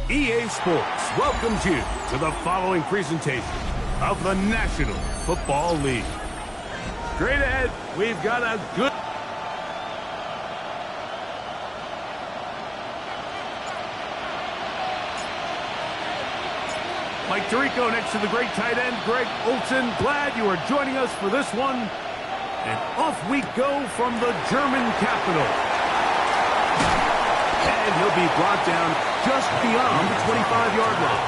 EA Sports welcomes you to the following presentation of the National Football League. Straight ahead, we've got a good... Mike Tirico next to the great tight end, Greg Olsen. Glad you are joining us for this one. And off we go from the German capital. And he'll be brought down just beyond the 25-yard line.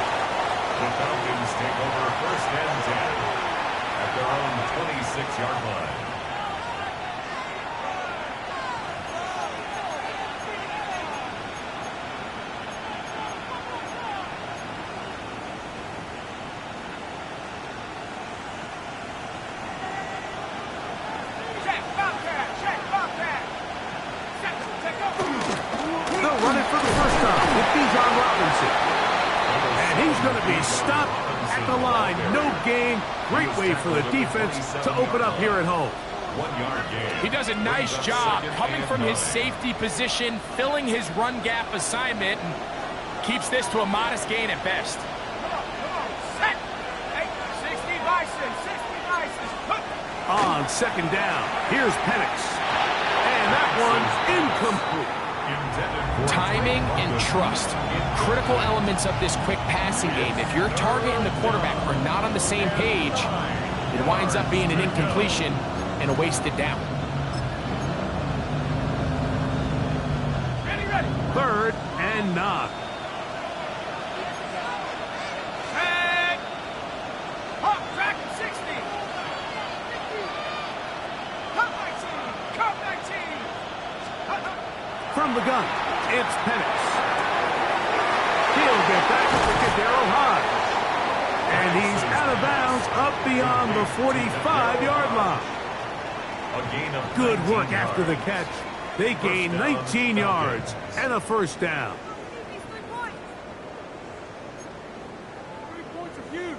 The Falcons take over first and 10 at their own 26-yard line. Stopped at the line. No gain. Great way for the defense to open up here at home. 1 yard gain. He does a nice job coming from his safety position, filling his run gap assignment, and keeps this to a modest gain at best. On second down, here's Penix. And that one's incomplete. Timing and trust, critical elements of this quick passing game. If your target and the quarterback are not on the same page, it winds up being an incompletion and a wasted down. Ready. 3rd and 9. From the gun, it's Penix. He'll get back to Kadero High. And he's out of bounds up beyond the 45-yard line. A gain of good work after the catch. They gain 19 yards and a first down. 3 points of view.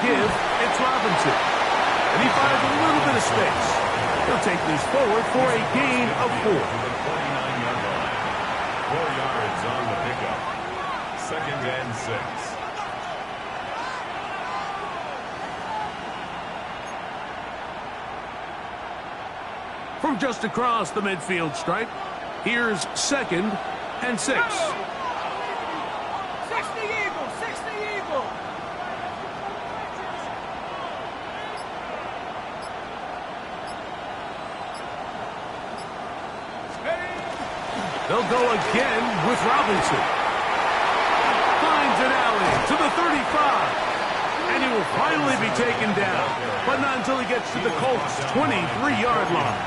Give, it's Robinson. And he finds a little bit of space. He'll take this forward for a gain of 4. To the 49-yard line. 4 yards on the pickup. 2nd and 6. From just across the midfield stripe, here's 2nd and 6. 60 Eagles, 60 Eagles. They'll go again with Robinson. Finds an alley to the 35. And he will finally be taken down. But not until he gets to the Colts' 23-yard line.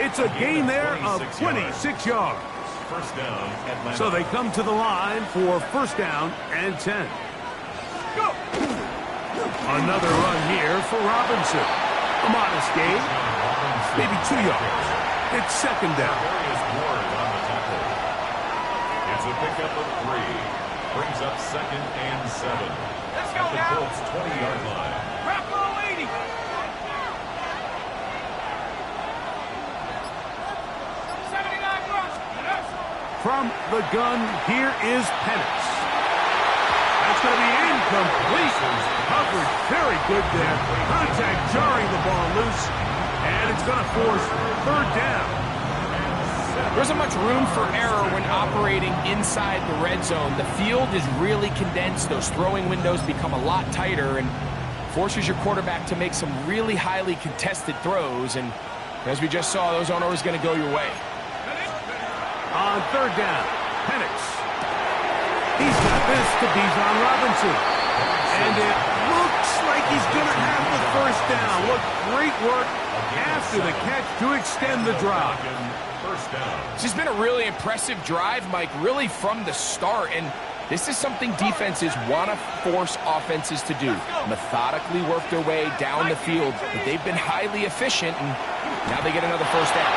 It's a gain there of 26 yards. First down, Atlanta. So they come to the line for first down and 10. Go! Another run here for Robinson. A modest gain. Maybe 2 yards. It's second down. It's a pickup of 3. Brings up 2nd and 7. Let's go at the now. Colts' 20-yard line. Crap on 80. From the gun, here is Penix. That's going to be incomplete. Covered very good there. Contact jarring the ball loose. And it's going to force 3rd down. There isn't much room for error when operating inside the red zone. The field is really condensed. Those throwing windows become a lot tighter and forces your quarterback to make some really highly contested throws. And as we just saw, those aren't always going to go your way. On 3rd down, Penix. He's got this to Beardown Robinson. And it looks like he's going to have the first down. What great work after the catch to extend the drive. First down. This has been a really impressive drive, Mike, really from the start. And this is something defenses want to force offenses to do. Methodically work their way down the field. But they've been highly efficient, and now they get another first down.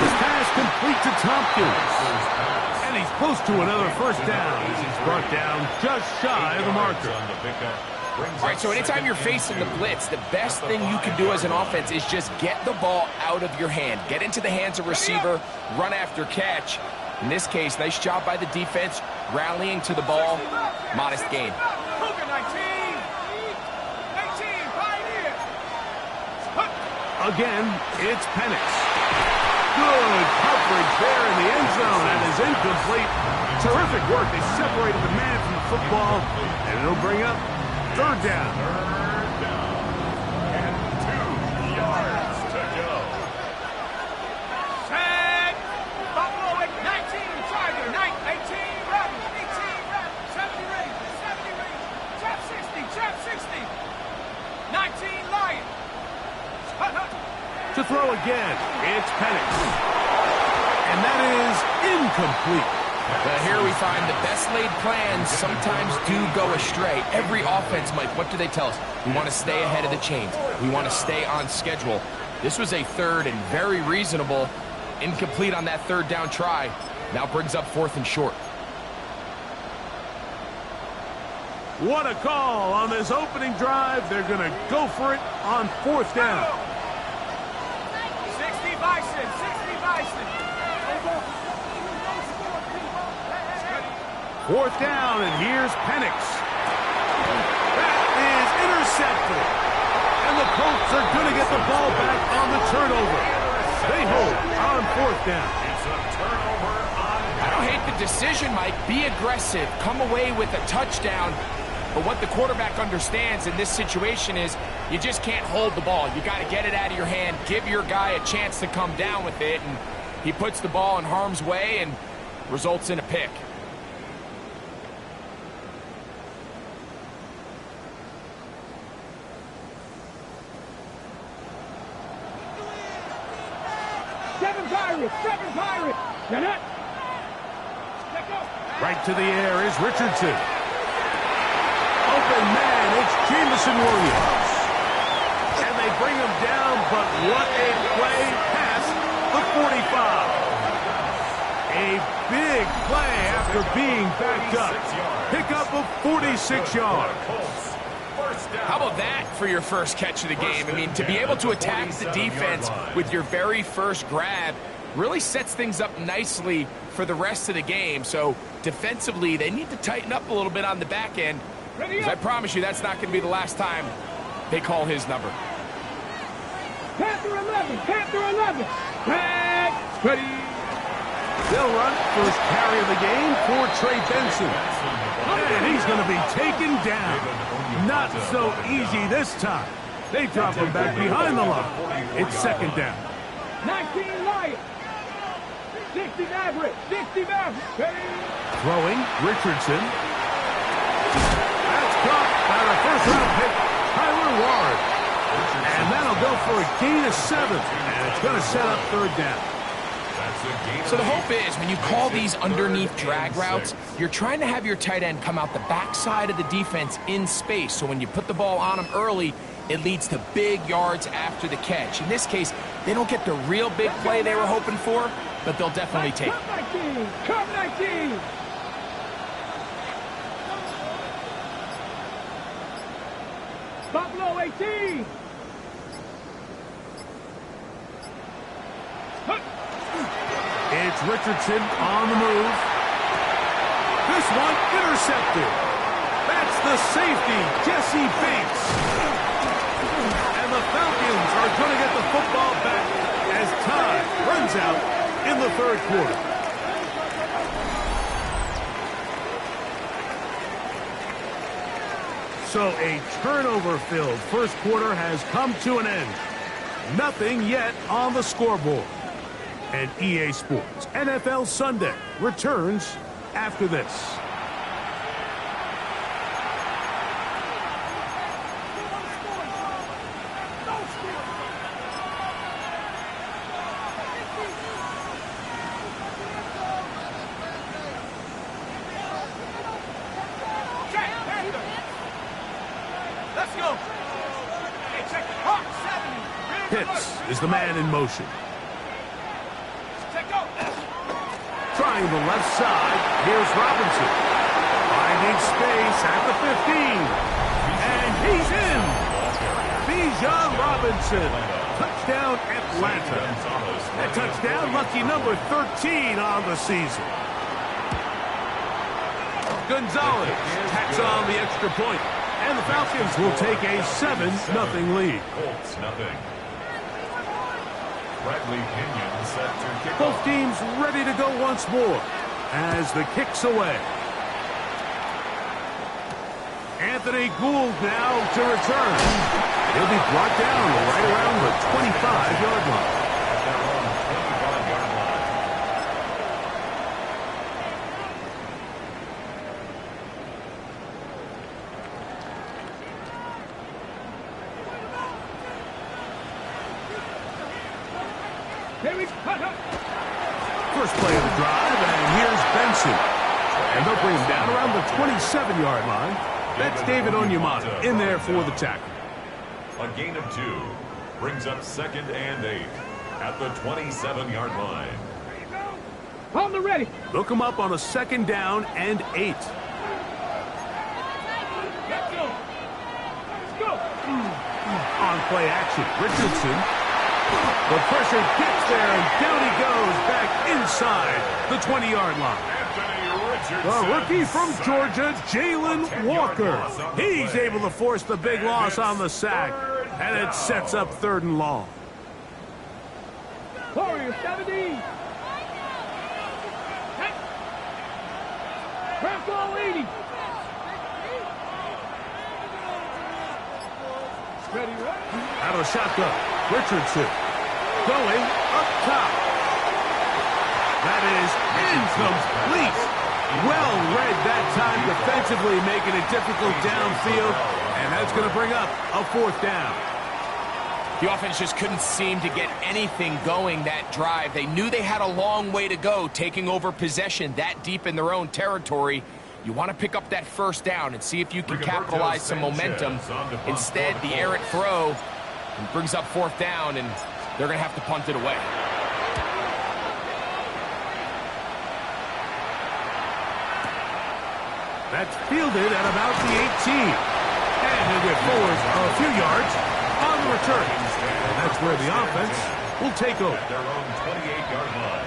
This pass complete to Tompkins. And he's close to another first down as he's brought down just shy of the marker. All right, so anytime you're facing the blitz, the best thing you can do as an offense is just get the ball out of your hand. Get into the hands of receiver, run after catch. In this case, nice job by the defense, rallying to the ball. Modest gain. Cougar 19. 18, Pioneer. Again, it's Penix. Good coverage there in the end zone, and is incomplete. Terrific work. They separated the man from the football, and it'll bring up third down. And 2 yards to go. Set. Buffalo 19, Tiger 18, Rabbit 18, Rabbit 70 Rangers, 70 Rangers, trap 60, trap 60, 19 Lion. To throw again, it's Penix. And that is incomplete. Here we find the best laid plans sometimes do go astray. Every offense, Mike, what do they tell us? We want to stay ahead of the chains. We want to stay on schedule. This was a third and very reasonable. Incomplete on that third down try. Now brings up fourth and short. What a call on this opening drive. They're going to go for it on fourth down. 60 Bison, 60 Bison. Fourth down, and here's Penix. That is intercepted. And the Colts are going to get the ball back on the turnover. They hold on fourth down. It's a turnover on. I don't hate the decision, Mike. Be aggressive. Come away with a touchdown. But what the quarterback understands in this situation is you just can't hold the ball. You got to get it out of your hand, give your guy a chance to come down with it, and he puts the ball in harm's way and results in a pick. Seven Pirates. Janet. Right to the air is Richardson. Open man, it's Jamison Williams. And they bring him down, but what a play past the 45. A big play after being backed up. Pickup of 46 yards. How about that for your first catch of the game? I mean, to be able to attack the defense with your very first grab really sets things up nicely for the rest of the game. So defensively, they need to tighten up a little bit on the back end. Because I promise you, that's not going to be the last time they call his number. Panther 11, Panther 11. Back. Ready. They'll run first carry of the game for Trey Benson. And he's going to be taken down. Not so easy this time. They drop him back behind the line. It's second down. 19 Lion. 60 Maverick. 60 Maverick. Ready. Throwing, Richardson. That's caught by the first-round pick, Tyler Ward. And that'll go for a gain of 7. And it's going to set up third down. So the hope is when you call these underneath drag routes, you're trying to have your tight end come out the backside of the defense in space. So when you put the ball on him early, it leads to big yards after the catch. In this case, they don't get the real big play they were hoping for, but they'll definitely take it. Come 19. Buffalo 18. It's Richardson on the move. This one intercepted. That's the safety, Jesse Bates. And the Falcons are going to get the football back as time runs out in the third quarter. So a turnover-filled first quarter has come to an end. Nothing yet on the scoreboard. And EA Sports NFL Sunday returns after this. Let's go. Hey, check it. Hawk 70. Pitts is the man in motion. trying the left side. Here's Robinson. Finding space at the 15. And he's in. Beardown Robinson. Touchdown, Atlanta. That touchdown, lucky number 13 on the season. Gonzalez tacks on the extra point. And the Falcons will take a 7-0 lead. Colts, nothing. Bradley Pinion set to kick Both off. teams ready to go once more as the kick's away. Anthony Gould now to return. He'll be brought down right around the 25-yard line. At their own 25-yard line. First play of the drive, and here's Benson. And they'll bring him down around the 27-yard line. That's David Onyemata in there for the tackle. A gain of 2 brings up 2nd and 8 at the 27-yard line. Hold the ready. Look him up on a 2nd down and 8. Let's go. Let's go. On play action, Richardson. The pressure gets there, and down he goes back inside the 20-yard line. Anthony Richardson. The rookie from Georgia, Jalen Walker. He's able to force the big loss on the sack, and it sets up 3rd and long. Warrior 70. Bronco 80. Ready, right? Out of the shotgun, Richardson going up top. That is incomplete. Well read that time defensively, making it difficult downfield, and that's going to bring up a 4th down. The offense just couldn't seem to get anything going that drive. They knew they had a long way to go, taking over possession that deep in their own territory. You want to pick up that 1st down and see if you can capitalize some momentum. Instead, the errant throw brings up 4th down, and they're going to have to punt it away. That's fielded at about the 18. And he'll get forward a few yards on the return. And that's where the offense will take over. At their own 28-yard line.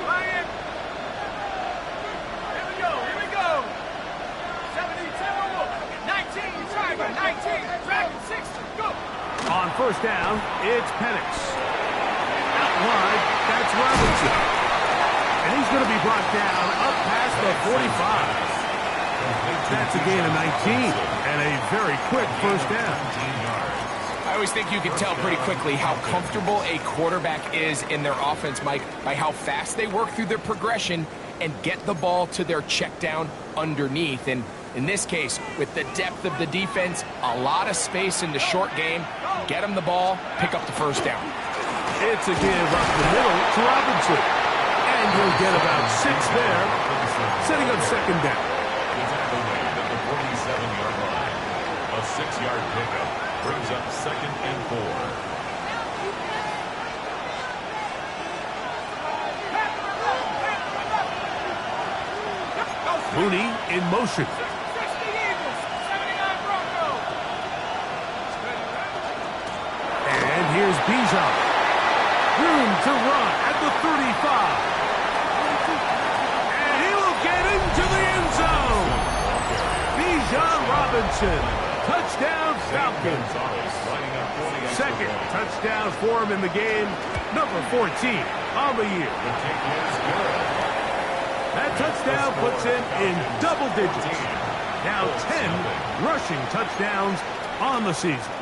Ryan. Here we go. Here we go. 70, 19, Tiger, 19, Dragon 60, go. On 1st down, it's Penix. Out wide, that's Robinson. And he's going to be brought down up past the 45. That's a gain of 19 and a very quick 1st down. I always think you can tell pretty quickly how comfortable a quarterback is in their offense, Mike, by how fast they work through their progression and get the ball to their check down underneath. And in this case, with the depth of the defense, a lot of space in the short game, get them the ball, pick up the 1st down. It's a give up the middle to Robinson. And he'll get about 6 there, setting up 2nd down. He's at the way at the 47-yard line. A 6-yard pickup brings up 2nd and 4. Mooney in motion. 60 Eagles, 79 Broncos. And here's Beardown. Room to run at the 35. And he will get into the end zone. Beardown Robinson. Touchdown Falcons. 2nd touchdown for him in the game. Number 14 on the year. That touchdown puts him in double digits. Now 10 rushing touchdowns on the season.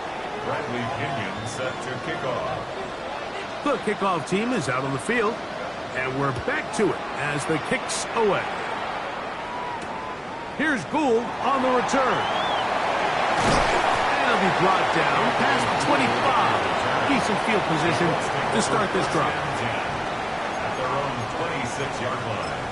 Bradley Pinion set to kick off. The kickoff team is out on the field, and we're back to it as the kick's away. Here's Gould on the return. And he'll be brought down past the 25. Decent field position to start this drive. At their own 26-yard line.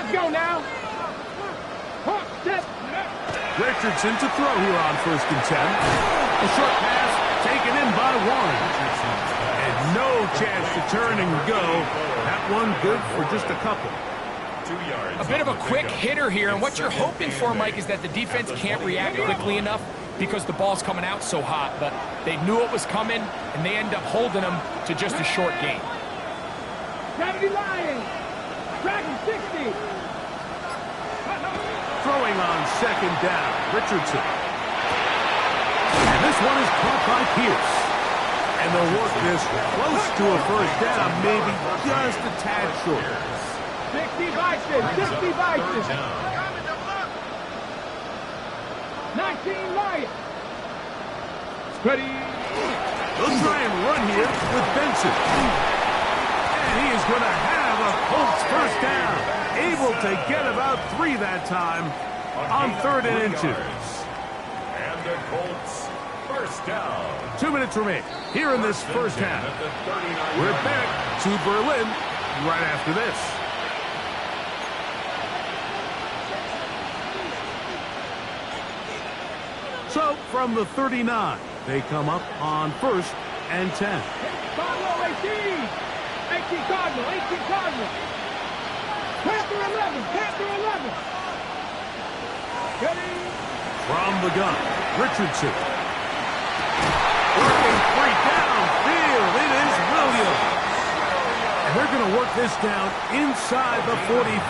Let's go now. Set. Richardson to throw here on 1st and 10. A short pass taken in by 1. And no chance to turn and go. That one good for just a couple. 2 yards. A bit of a quick hitter here, and what you're hoping for, Mike, is that the defense can't react quickly enough because the ball's coming out so hot, but they knew it was coming, and they end up holding them to just a short gain. 70 Lions. Dragon 60. Throwing on 2nd down, Richardson. And this one is caught by Pierce. And they'll work this close to a 1st down, maybe just a tad short. 60 Vikings. 60 Vikings. 19 Lions. Ready. They'll try and run here with Benson. And he is going to have a Colts 1st down. Able to get about 3 that time on 3rd and inches. And the Colts 1st down. 2 minutes remain here in this 1st half. We're back to Berlin right after this. So from the 39, they come up on 1st and 10. Cardinal 18. 18 Cardinal. 18 Cardinal. Panther 11. Panther 11. Ready. From the gun, Richardson. Working 3 downfield. It is Williams. And they're going to work this down inside the 45.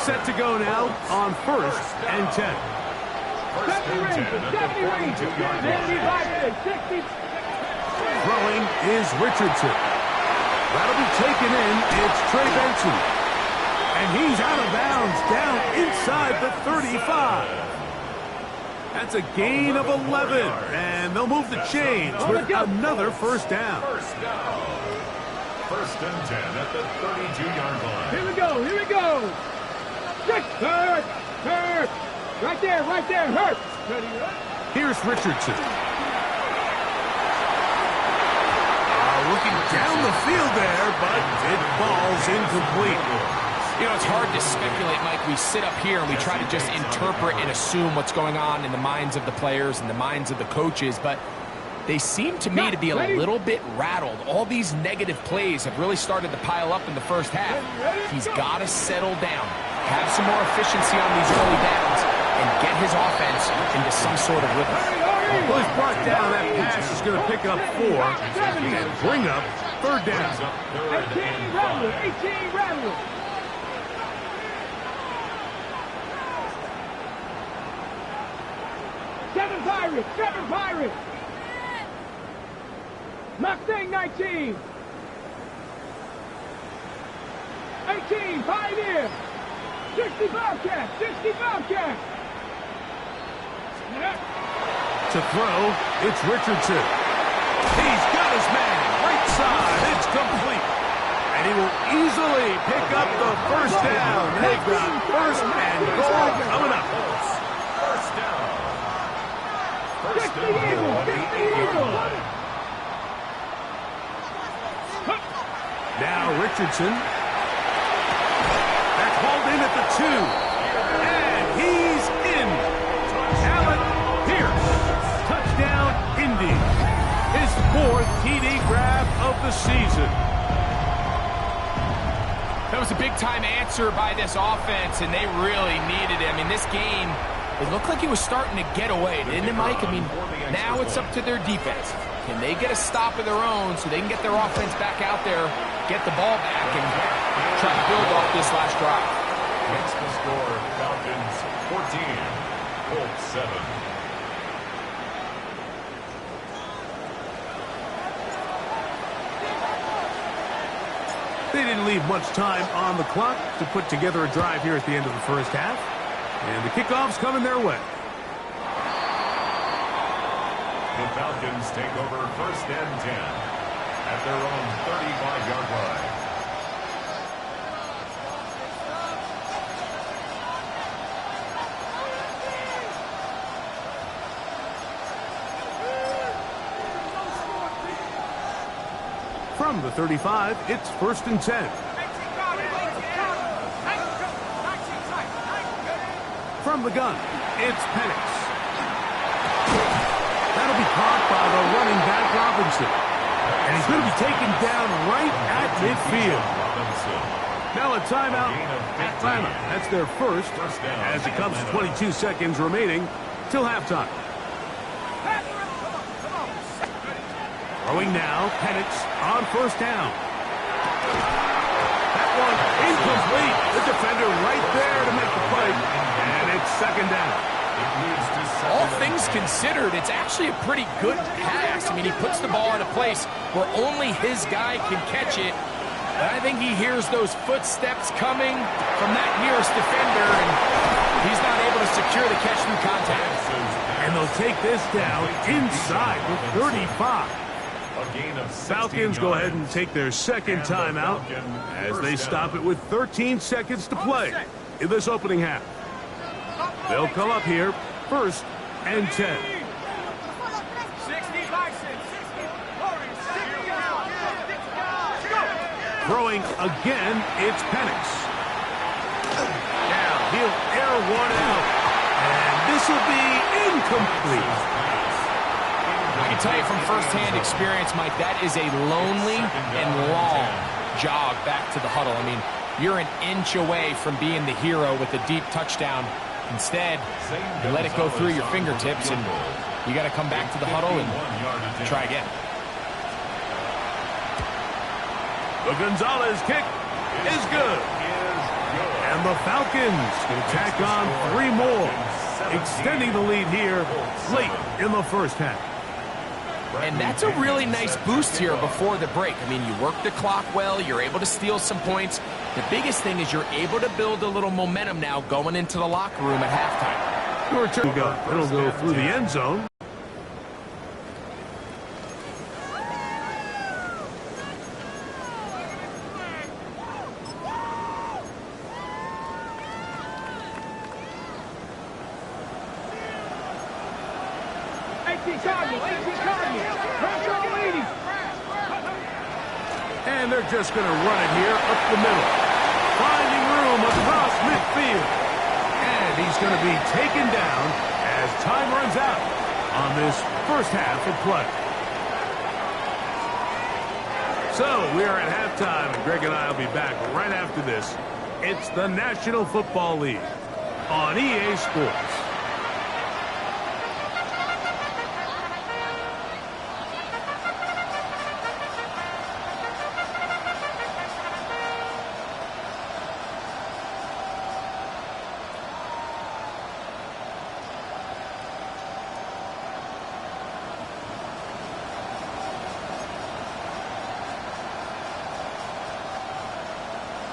Set to go now on 1st and 10. 70 range. 70 range. 70 Vikings. 60. Throwing is Richardson. That'll be taken in. It's Trey Benson. And he's out of bounds down inside the 35. That's a gain of 11. And they'll move the chains with another 1st down. 1st and 10 at the 32-yard line. Here we go. Here we go. Hurt. Hurt. Right there. Right there. Hurt. Here's Richardson. Looking down the field there, but it falls incomplete. You know, it's hard to speculate, Mike. We sit up here and we try to just interpret and assume what's going on in the minds of the players and the minds of the coaches, but they seem to me to be a little bit rattled. All these negative plays have really started to pile up in the 1st half. He's got to settle down, have some more efficiency on these early downs, and get his offense into some sort of rhythm. Well, he's brought down. That pass is going to pick up 4 and bring up 3rd down. 18 Rattler. 18 Rattler. Seven Pirates. 7 Pirates. Mustang 19. 18 Pioneer. 60 Bobcat. 60 Bobcat. To throw, it's Richardson. He's got his man. Right side. It's complete. And he will easily pick up the 1st down. They've got 1st and goal coming up. 1st down. 1st and goal on the 8-yard line. Now Richardson. That's hauled in at the 2. And he's in. Allen Pierce. Touchdown, Indy. His 4th TD grab of the season. That was a big-time answer by this offense, and they really needed it. I mean, this game, it looked like it was starting to get away, didn't it, Mike? I mean, now it's up to their defense. Can they get a stop of their own so they can get their offense back out there, get the ball back, and try to build off this last drive? Makes the score Falcons 14, Colts 7. They didn't leave much time on the clock to put together a drive here at the end of the 1st half. And the kickoff's coming their way. The Falcons take over 1st and 10 at their own 35-yard line. From the 35, it's 1st and 10. from the gun. It's Penix. That'll be caught by the running back Robinson. And he's going to be taken down right at midfield. Now a timeout, Atlanta. That's their first, as it comes to 22 seconds remaining till halftime. Throwing now, Penix on first down. That one incomplete. The defender right there to make the play, and it's second down. All things considered, it's actually a pretty good pass. I mean, he puts the ball in a place where only his guy can catch it. But I think he hears those footsteps coming from that nearest defender, and he's not able to secure the catch through contact. And they'll take this down inside the 35. Falcons go ahead and take their second timeout as they stop it with 13 seconds to play in this opening half. They'll come up here, first and 10. Throwing again, it's Penix. Now he'll air one out, and this will be incomplete. I can tell you from firsthand experience, Mike, that is a lonely and long jog back to the huddle. I mean, you're an inch away from being the hero with a deep touchdown. Instead, you let it go through your fingertips, and you got to come back to the huddle and try again. The Gonzalez kick is good. And the Falcons can tack on 3 more, extending the lead here late in the first half. And that's a really nice boost here before the break. I mean, you work the clock well, you're able to steal some points. The biggest thing is you're able to build a little momentum now going into the locker room at halftime. It'll go through the end zone. And they're just going to run it here up the middle. Finding room across midfield. And he's going to be taken down as time runs out on this first half of play. So we are at halftime, and Greg and I will be back right after this. It's the National Football League on EA Sports.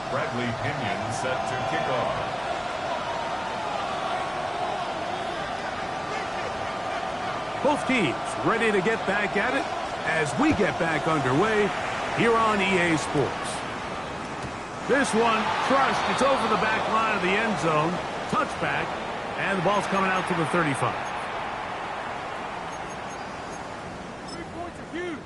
Bradley Pinion set to kick off. Both teams ready to get back at it as we get back underway here on EA Sports. This one crushed. It's over the back line of the end zone. Touchback, and the ball's coming out to the 35. 3 points are huge.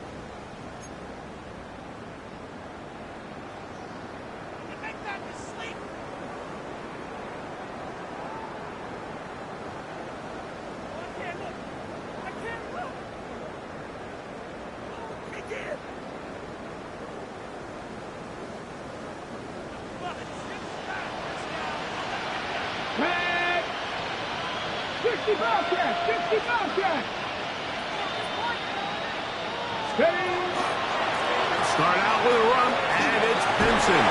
Start out with a run, and it's Benson.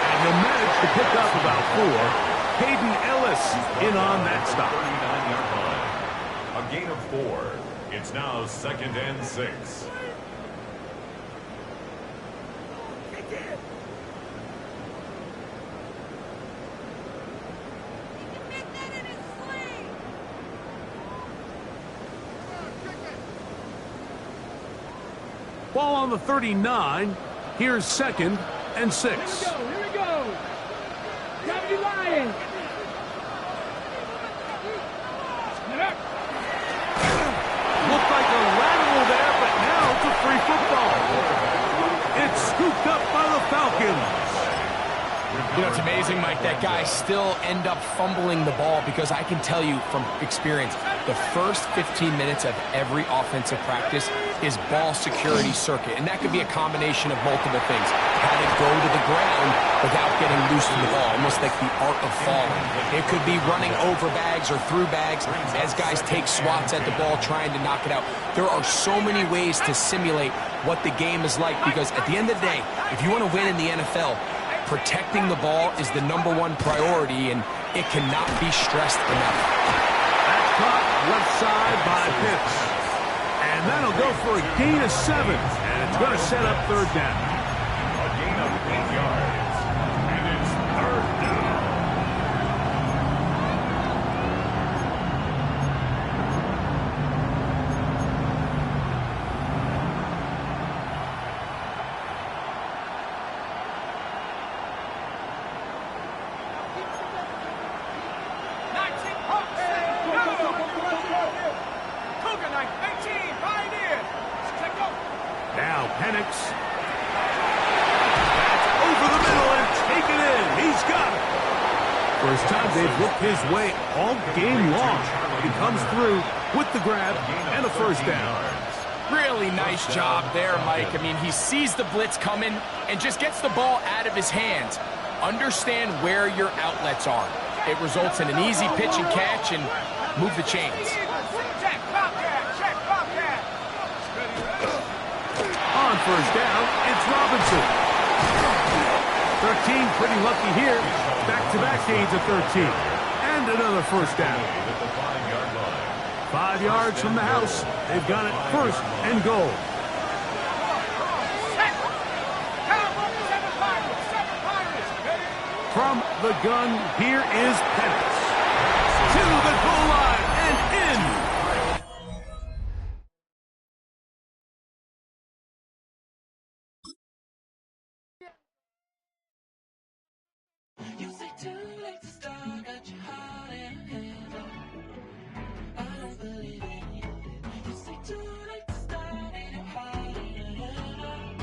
And he'll manage to pick up about 4. Hayden Ellis in on that stop. 39-yard line. A gain of 4. It's now 2nd and 6. Ball on the 39. Here's 2nd and 6. Here we go. W Lions. Looked like a lateral there, but now it's a free football. It's scooped up by the Falcons. You know, it's amazing, Mike, that guys still end up fumbling the ball because I can tell you from experience, the first 15 minutes of every offensive practice is ball security circuit. And that could be a combination of multiple things. How to go to the ground without getting loose to the ball, almost like the art of falling. It could be running over bags or through bags as guys take swats at the ball trying to knock it out. There are so many ways to simulate what the game is like because at the end of the day, if you want to win in the NFL, protecting the ball is the #1 priority, and it cannot be stressed enough. That's caught left side by Pitts. And that'll go for a gain of 7. And it's going to set up third down. A gain of 8 yards. And it's third down. Now Penix. That's over the middle and taken in. He's got it. First time they've looked his way all game long. He comes through with the grab and a first down. Really nice job there, Mike. I mean, he sees the blitz coming and just gets the ball out of his hands. Understand where your outlets are. It results in an easy pitch and catch and move the chains. On first down, it's Robinson. 13 pretty lucky here. Back-to-back gains of 13. And another first down. 5 yards from the house. They've got it first and goal. From the gun, here is Penix. To the goal line and in. You say too late to start, got your heart in a hand. I don't believe it. You say too late to start, ain't your heart in a hand.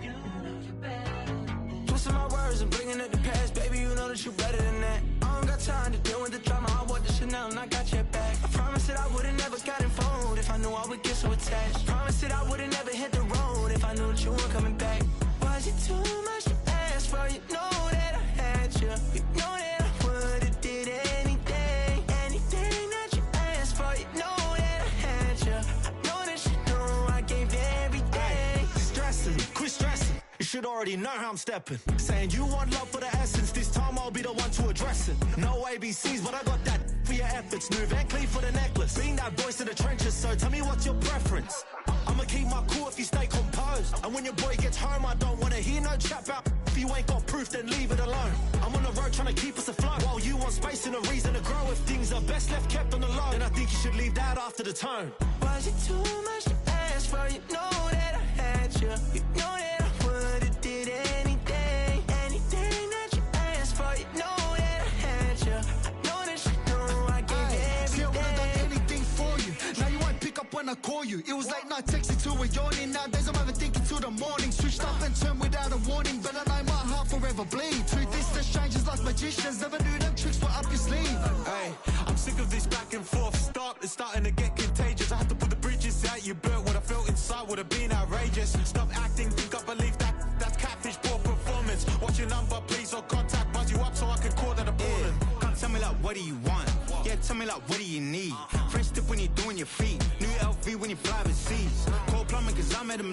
You know you're better than this. Twisting my words and bringing up the past, baby, you know that you're better than that. I don't got time to deal with the drama, I want the Chanel and I got your back. I promise that I would've never gotten phoned if I knew I would get so attached. Promise that I would've never hit the road if I knew that you weren't coming back. Was it too much to ask for? You know that I had you. You know that I would've did anything, anything that you asked for. You know that I had you. I know that you know I gave everything. Stressing me, quit stressing. You should already know how I'm stepping. Saying you want love for the essence. This time I'll be the one to address it. No ABCs, but I got that for your efforts. New Van Cleef for the necklace. Being that voice in the trenches, so tell me what's your preference. I'ma keep my cool if you stay composed. And when your boy gets home, I don't wanna hear no chat about. If you ain't got proof, then leave it alone. I'm on the road trying to keep us afloat. While you want space and a reason to grow. If things are best left kept on the low, then I think you should leave that after the tone. Was it too much to ask for? You know that I had you. You know that I would've did anything, anything that you asked for. You know that I had you. I know that you know I gave everything. See, I would've done anything for you. Now you won't pick up when I call you. It was late night texting to a yawning. Nowadays I'm overthinking till the morning. Switched up and turned without a warning, but I know my heart forever bleed. Truth is that strangers like magicians never knew them tricks were up your sleeve. Hey, I'm sick of this back and forth. It's starting to get contagious. I have to put the bridges out you built. What I felt inside would have been outrageous. Stop acting, think I believe that. That's catfish, poor performance. What's your number, please, or contact? Buzz you up so I can call that a ballin'. Come tell me like, what do you want? Yeah, tell me like, what do you need? French tip when you're doing your feet. New LV when you fly overseas. Call plumbing cause I'm at a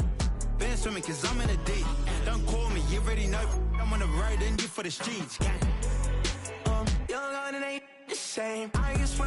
been swimming cause I'm in a deep. Don't call me, you already know. I'm on the road and you for the streets. Young and it ain't the same. I guess we're